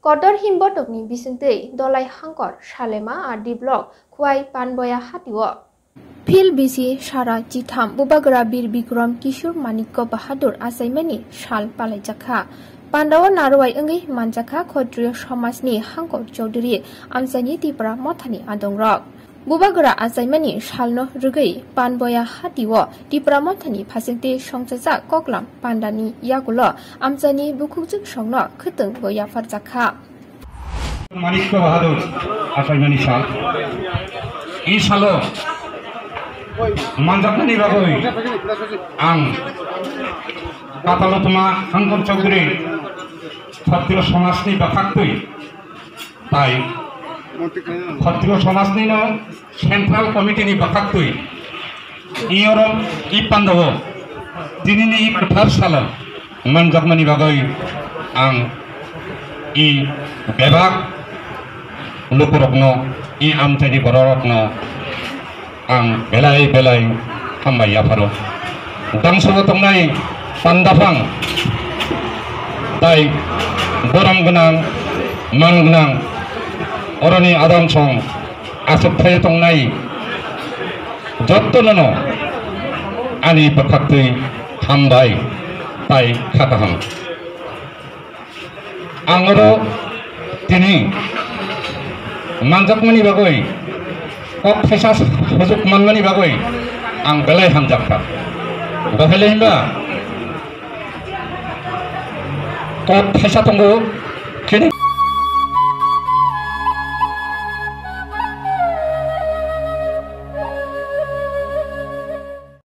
Kodor himbotokni bisingtei dolai hangkor Salema Adi Blok Kwai Panboya Hatiwo. Phil bisi Shara Jitham Bubagra Bir Bikram Kishur Manikko Bahadur Asaimani Shal Palaijakha. Pandawa Narwai Engi Manjaka Kodrio Shomasni Hangkor Chaudhuri Amsani Tipra Mothani Adongrok. Bubagra Asaimani Shalno Rugai Panboya Hatiwo Tipra Mothani Pasinte Shongjaja Koklam Pandani Yagulo Amsani Bukukjuk Shongno Kutung Boya Farjakha. Manikko Bahadur Asaimani Shal Ishalo Manjakani Bagoi Ang Katalotuma Hangkor Chaudhuri Khatrio Somasni Bakaktui Tai Khatrio Somasni no Central Committee ni Bakaktui Iyorum Ipandawo Dinini Ikathar Sala Manjakani Bagoi Ang I Bebak Lukurokno I Amtani Bororokno Ang belai hambai yaparo dang sono tongnai pandafang tai boram gunang man gunang oroni adam song asuk thai tongnai jottonono ani bakhaktui hambai tai khataham angoro tini manjakmani bagoi kok phaisa hojok manmani bagoi ang belai hamjakka bahele himba kok phaisa tongo